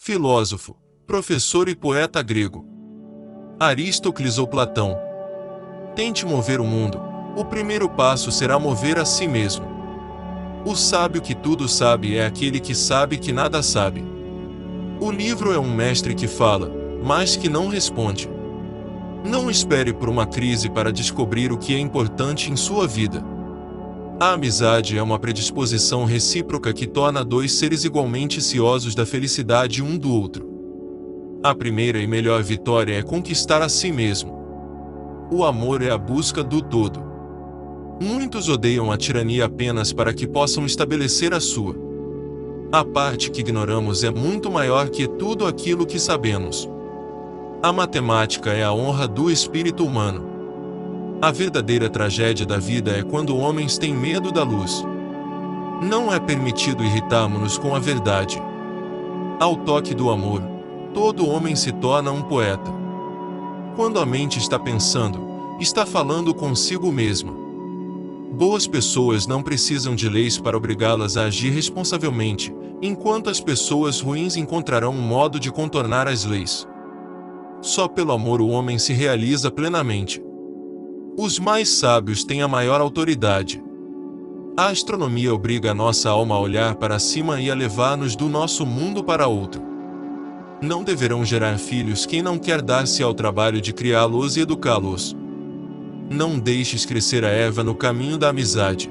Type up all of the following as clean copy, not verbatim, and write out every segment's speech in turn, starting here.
filósofo, professor e poeta grego. Aristóteles ou Platão. Tente mover o mundo, o primeiro passo será mover a si mesmo. O sábio que tudo sabe é aquele que sabe que nada sabe. O livro é um mestre que fala, mas que não responde. Não espere por uma crise para descobrir o que é importante em sua vida. A amizade é uma predisposição recíproca que torna dois seres igualmente ciosos da felicidade um do outro. A primeira e melhor vitória é conquistar a si mesmo. O amor é a busca do todo. Muitos odeiam a tirania apenas para que possam estabelecer a sua. A parte que ignoramos é muito maior que tudo aquilo que sabemos. A matemática é a honra do espírito humano. A verdadeira tragédia da vida é quando homens têm medo da luz. Não é permitido irritarmos-nos com a verdade. Ao toque do amor, todo homem se torna um poeta. Quando a mente está pensando, está falando consigo mesma. Boas pessoas não precisam de leis para obrigá-las a agir responsavelmente, enquanto as pessoas ruins encontrarão um modo de contornar as leis. Só pelo amor o homem se realiza plenamente. Os mais sábios têm a maior autoridade. A astronomia obriga a nossa alma a olhar para cima e a levar-nos do nosso mundo para outro. Não deverão gerar filhos quem não quer dar-se ao trabalho de criá-los e educá-los. Não deixes crescer a erva no caminho da amizade.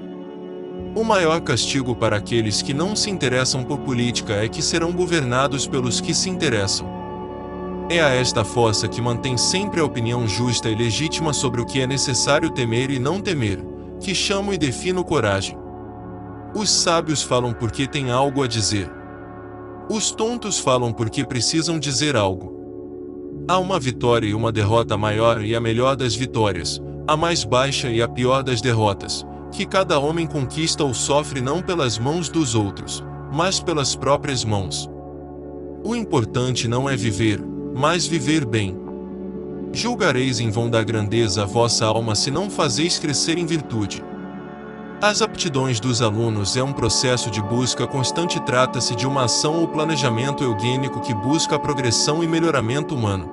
O maior castigo para aqueles que não se interessam por política é que serão governados pelos que se interessam. É a esta força que mantém sempre a opinião justa e legítima sobre o que é necessário temer e não temer, que chamo e defino coragem. Os sábios falam porque têm algo a dizer. Os tontos falam porque precisam dizer algo. Há uma vitória e uma derrota maior e a melhor das vitórias, a mais baixa e a pior das derrotas, que cada homem conquista ou sofre não pelas mãos dos outros, mas pelas próprias mãos. O importante não é viver, mas viver bem. Julgareis em vão da grandeza a vossa alma se não fazeis crescer em virtude. As aptidões dos alunos é um processo de busca constante. Trata-se de uma ação ou planejamento eugênico que busca a progressão e melhoramento humano.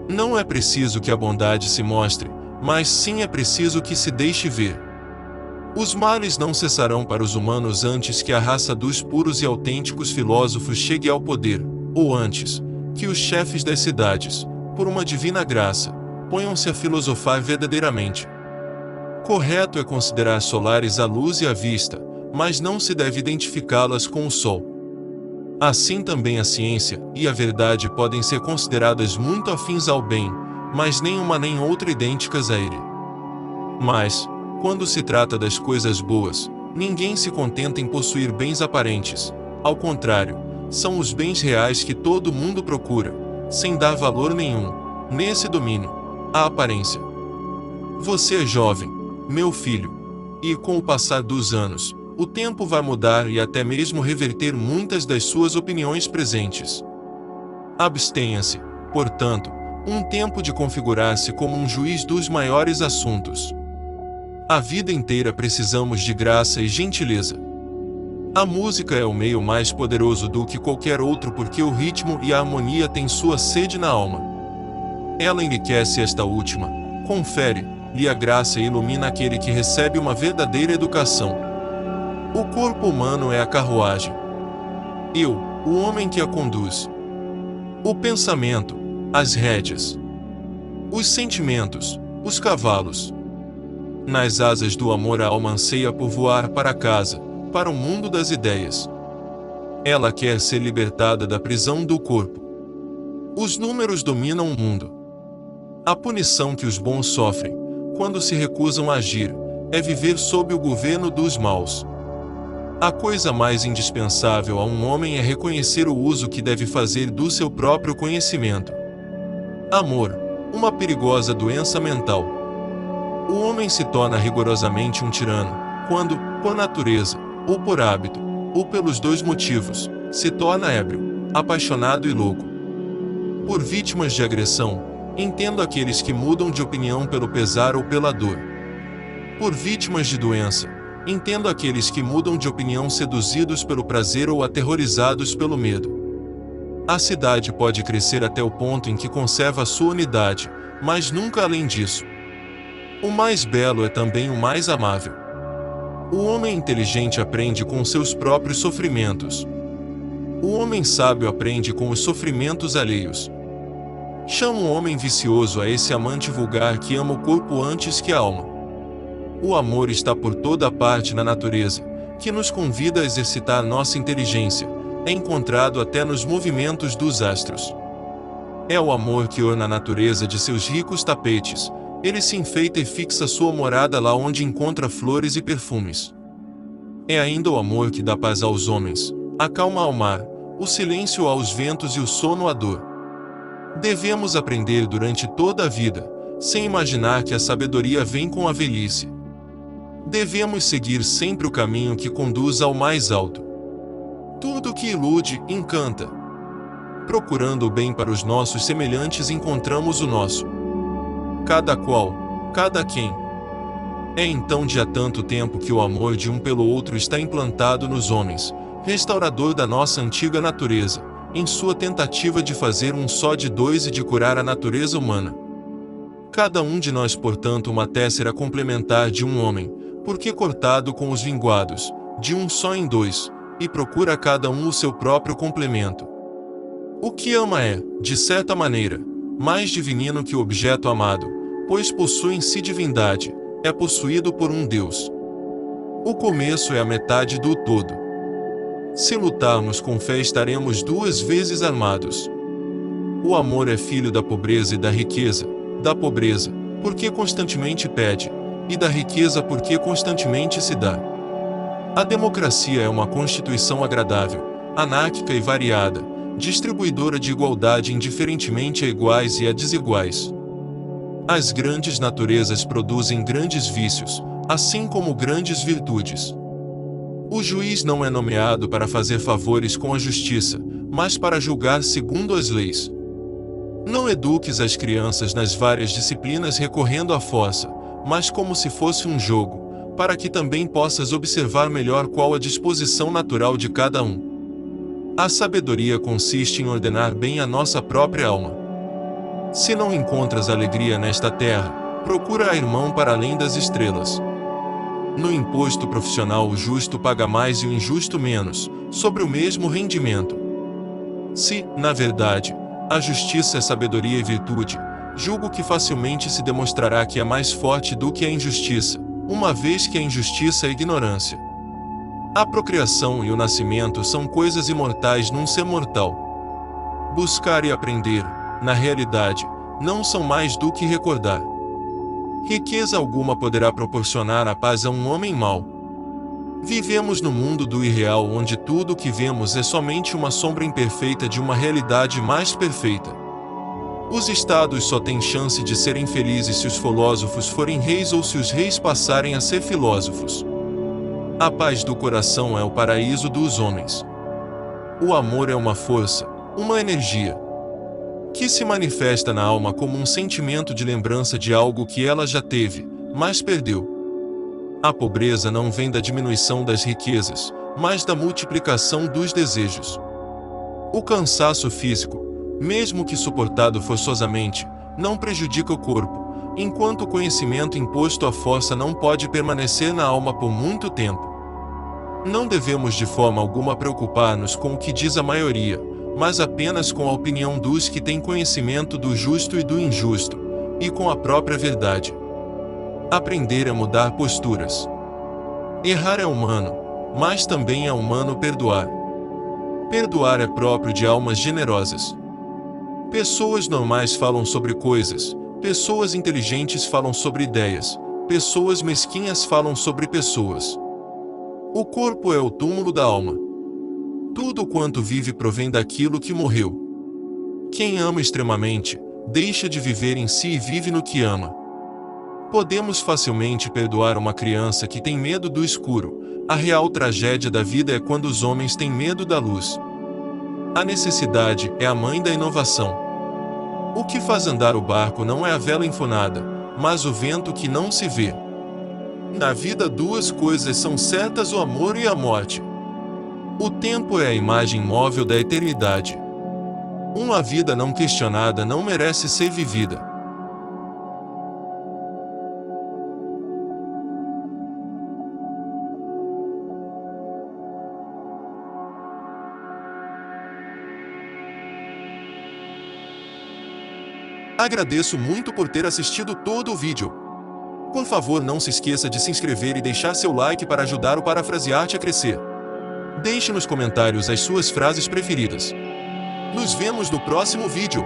Não é preciso que a bondade se mostre, mas sim é preciso que se deixe ver. Os males não cessarão para os humanos antes que a raça dos puros e autênticos filósofos chegue ao poder, ou antes, que os chefes das cidades, por uma divina graça, ponham-se a filosofar verdadeiramente. Correto é considerar solares a luz e a vista, mas não se deve identificá-las com o sol. Assim também a ciência e a verdade podem ser consideradas muito afins ao bem, mas nenhuma nem outra idênticas a ele. Mas, quando se trata das coisas boas, ninguém se contenta em possuir bens aparentes. Ao contrário, são os bens reais que todo mundo procura, sem dar valor nenhum, nesse domínio, a aparência. Você é jovem, meu filho, e com o passar dos anos, o tempo vai mudar e até mesmo reverter muitas das suas opiniões presentes. Abstenha-se, portanto, um tempo de configurar-se como um juiz dos maiores assuntos. A vida inteira precisamos de graça e gentileza. A música é o meio mais poderoso do que qualquer outro porque o ritmo e a harmonia têm sua sede na alma. Ela enriquece esta última, confere-lhe a graça e ilumina aquele que recebe uma verdadeira educação. O corpo humano é a carruagem. Eu, o homem que a conduz. O pensamento, as rédeas. Os sentimentos, os cavalos. Nas asas do amor a alma anseia por voar para casa, para o mundo das ideias. Ela quer ser libertada da prisão do corpo. Os números dominam o mundo. A punição que os bons sofrem, quando se recusam a agir, é viver sob o governo dos maus. A coisa mais indispensável a um homem é reconhecer o uso que deve fazer do seu próprio conhecimento. Amor, uma perigosa doença mental. O homem se torna rigorosamente um tirano, quando, por natureza, ou por hábito, ou pelos dois motivos, se torna ébrio, apaixonado e louco. Por vítimas de agressão, entendo aqueles que mudam de opinião pelo pesar ou pela dor. Por vítimas de doença, entendo aqueles que mudam de opinião seduzidos pelo prazer ou aterrorizados pelo medo. A cidade pode crescer até o ponto em que conserva sua unidade, mas nunca além disso. O mais belo é também o mais amável. O homem inteligente aprende com seus próprios sofrimentos. O homem sábio aprende com os sofrimentos alheios. Chama um homem vicioso a esse amante vulgar que ama o corpo antes que a alma. O amor está por toda parte na natureza, que nos convida a exercitar nossa inteligência, é encontrado até nos movimentos dos astros. É o amor que orna a natureza de seus ricos tapetes, ele se enfeita e fixa sua morada lá onde encontra flores e perfumes. É ainda o amor que dá paz aos homens, a calma ao mar, o silêncio aos ventos e o sono à dor. Devemos aprender durante toda a vida, sem imaginar que a sabedoria vem com a velhice. Devemos seguir sempre o caminho que conduz ao mais alto. Tudo que ilude, encanta. Procurando o bem para os nossos semelhantes encontramos o nosso. Cada qual, cada quem. É então de há tanto tempo que o amor de um pelo outro está implantado nos homens, restaurador da nossa antiga natureza, em sua tentativa de fazer um só de dois e de curar a natureza humana. Cada um de nós, portanto, uma tessera complementar de um homem, porque cortado com os vinguados, de um só em dois, e procura cada um o seu próprio complemento. O que ama é, de certa maneira, mais divino que o objeto amado, pois possui em si divindade, é possuído por um Deus. O começo é a metade do todo. Se lutarmos com fé estaremos duas vezes armados. O amor é filho da pobreza e da riqueza, da pobreza, porque constantemente pede, e da riqueza porque constantemente se dá. A democracia é uma constituição agradável, anárquica e variada, distribuidora de igualdade indiferentemente a iguais e a desiguais. As grandes naturezas produzem grandes vícios, assim como grandes virtudes. O juiz não é nomeado para fazer favores com a justiça, mas para julgar segundo as leis. Não eduques as crianças nas várias disciplinas recorrendo à força, mas como se fosse um jogo, para que também possas observar melhor qual a disposição natural de cada um. A sabedoria consiste em ordenar bem a nossa própria alma. Se não encontras alegria nesta terra, procura a irmão para além das estrelas. No imposto profissional o justo paga mais e o injusto menos, sobre o mesmo rendimento. Se, na verdade, a justiça é sabedoria e virtude, julgo que facilmente se demonstrará que é mais forte do que a injustiça, uma vez que a injustiça é ignorância. A procriação e o nascimento são coisas imortais num ser mortal. Buscar e aprender, na realidade, não são mais do que recordar. Riqueza alguma poderá proporcionar a paz a um homem mau. Vivemos no mundo do irreal onde tudo o que vemos é somente uma sombra imperfeita de uma realidade mais perfeita. Os estados só têm chance de serem felizes se os filósofos forem reis ou se os reis passarem a ser filósofos. A paz do coração é o paraíso dos homens. O amor é uma força, uma energia, que se manifesta na alma como um sentimento de lembrança de algo que ela já teve, mas perdeu. A pobreza não vem da diminuição das riquezas, mas da multiplicação dos desejos. O cansaço físico, mesmo que suportado forçosamente, não prejudica o corpo, enquanto o conhecimento imposto à força não pode permanecer na alma por muito tempo. Não devemos de forma alguma preocupar-nos com o que diz a maioria, mas apenas com a opinião dos que têm conhecimento do justo e do injusto, e com a própria verdade. Aprender é mudar posturas. Errar é humano, mas também é humano perdoar. Perdoar é próprio de almas generosas. Pessoas normais falam sobre coisas, pessoas inteligentes falam sobre ideias, pessoas mesquinhas falam sobre pessoas. O corpo é o túmulo da alma. Tudo quanto vive provém daquilo que morreu. Quem ama extremamente, deixa de viver em si e vive no que ama. Podemos facilmente perdoar uma criança que tem medo do escuro. A real tragédia da vida é quando os homens têm medo da luz. A necessidade é a mãe da inovação. O que faz andar o barco não é a vela enfunada, mas o vento que não se vê. Na vida duas coisas são certas: o amor e a morte. O tempo é a imagem móvel da eternidade. Uma vida não questionada não merece ser vivida. Agradeço muito por ter assistido todo o vídeo. Por favor, não se esqueça de se inscrever e deixar seu like para ajudar o Parafrasearte a crescer. Deixe nos comentários as suas frases preferidas. Nos vemos no próximo vídeo.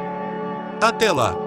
Até lá!